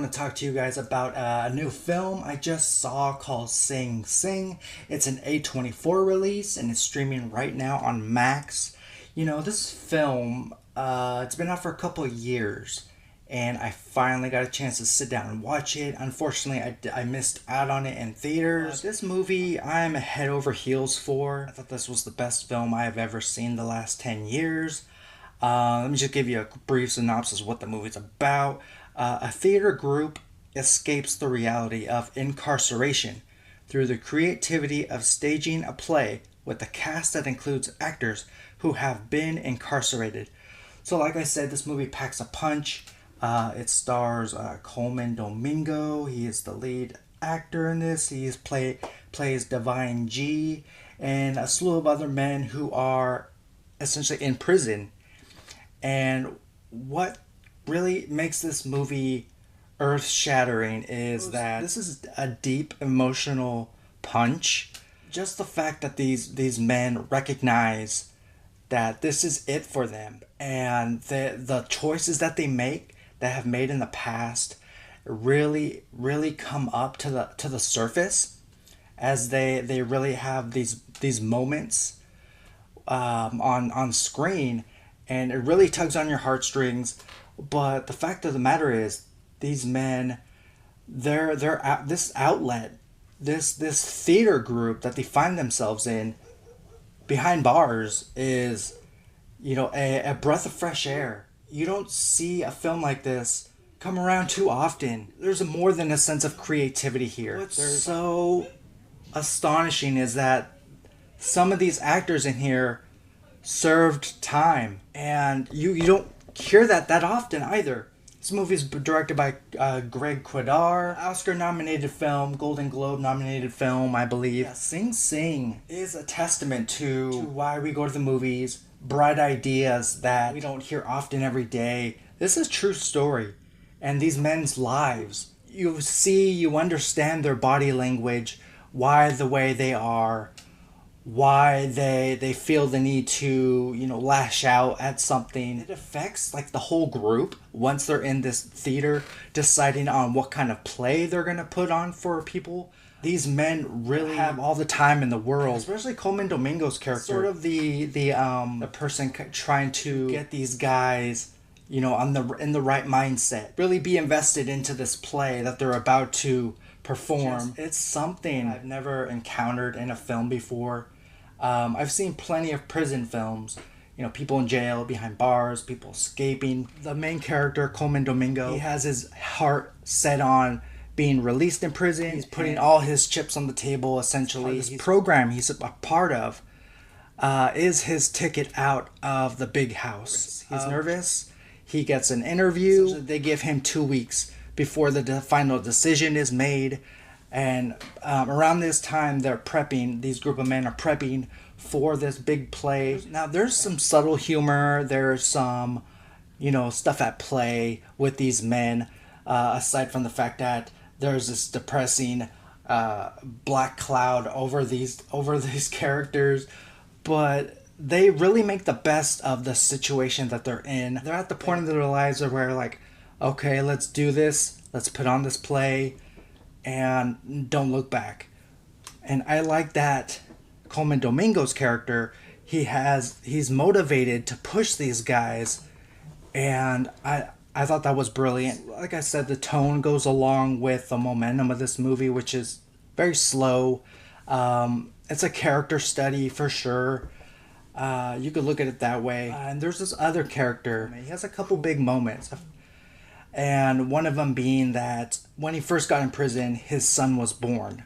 want to talk to you guys about a new film I just saw called Sing Sing. It's an A24 release and it's streaming right now on Max. You know, this film, it's been out for a couple of years and I finally got a chance to sit down and watch it. Unfortunately, I missed out on it in theaters. This movie, I'm head over heels for. I thought this was the best film I have ever seen the last 10 years. Let me just give you a brief synopsis of what the movie's about. A theater group escapes the reality of incarceration through the creativity of staging a play with a cast that includes actors who have been incarcerated. So like I said, this movie packs a punch. It stars Coleman Domingo. He is the lead actor in this. He plays Divine G and a slew of other men who are essentially in prison. And what really makes this movie earth-shattering is that this is a deep emotional punch. Just the fact that these men recognize that this is it for them, and the choices that they make, that have made in the past, really come up to the surface as they really have these moments on screen, and it really tugs on your heartstrings. But the fact of the matter is, these men, they're at this outlet, this theater group that they find themselves in behind bars is, you know, a breath of fresh air. You don't see a film like this come around too often. There's more than a sense of creativity here. What's so astonishing is that some of these actors in here served time, and you don't hear that often either. This movie is directed by Greg Quidar, Oscar-nominated film, Golden Globe-nominated film, I believe. Yeah, Sing Sing is a testament to why we go to the movies, bright ideas that we don't hear often every day. This is a true story, and these men's lives. You understand their body language, why the way they are, why they feel the need to, you know, lash out at something. It affects like the whole group once they're in this theater deciding on what kind of play they're gonna put on for people. These men really have all the time in the world, especially Coleman Domingo's character, sort of the person trying to get these guys, you know, in the right mindset, really be invested into this play that they're about to perform. It's something I've never encountered in a film before. I've seen plenty of prison films, you know, people in jail, behind bars, people escaping. The main character, Coleman Domingo, he has his heart set on being released in prison. He's putting all his chips on the table, essentially. This program he's a part of is his ticket out of the big house. He's nervous. He gets an interview. They give him 2 weeks before the final decision is made. And around this time, these group of men are prepping for this big play. Now, there's some subtle humor. There's some, you know, stuff at play with these men, aside from the fact that there's this depressing black cloud over these characters. But they really make the best of the situation that they're in. They're at the point of their lives where, like, okay, let's do this. Let's put on this play and don't look back. And I like that Coleman Domingo's character, he's motivated to push these guys, and I thought that was brilliant. Like I said, the tone goes along with the momentum of this movie, which is very slow. It's a character study for sure. You could look at it that way. And there's this other character. He has a couple big moments. And one of them being that when he first got in prison, his son was born.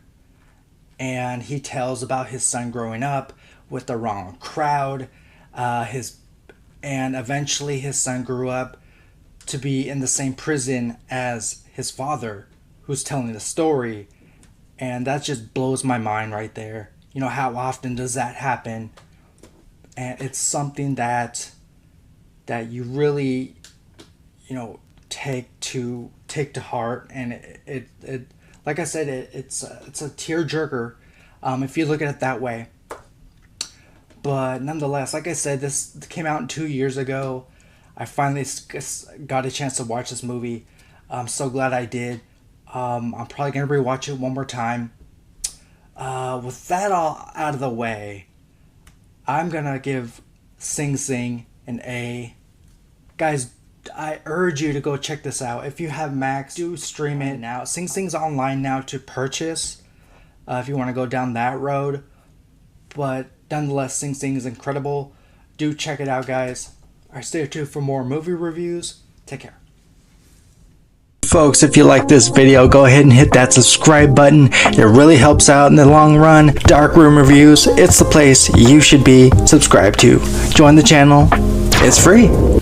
And he tells about his son growing up with the wrong crowd. And eventually his son grew up to be in the same prison as his father, who's telling the story. And that just blows my mind right there. You know, how often does that happen? And it's something that you really, you know, take to heart, and it like I said, it's a tearjerker if you look at it that way. But nonetheless, like I said, this came out 2 years ago. I finally got a chance to watch this movie. I'm so glad I did. I'm probably gonna rewatch it one more time. With that all out of the way, I'm gonna give Sing Sing an A. Guys, I urge you to go check this out. If you have Max, do stream it now. Sing Sing's online now to purchase if you want to go down that road. But nonetheless, Sing Sing is incredible. Do check it out, guys. Alright, stay tuned for more movie reviews. Take care. Folks, if you like this video, go ahead and hit that subscribe button. It really helps out in the long run. Dark Room Reviews, it's the place you should be subscribed to. Join the channel. It's free.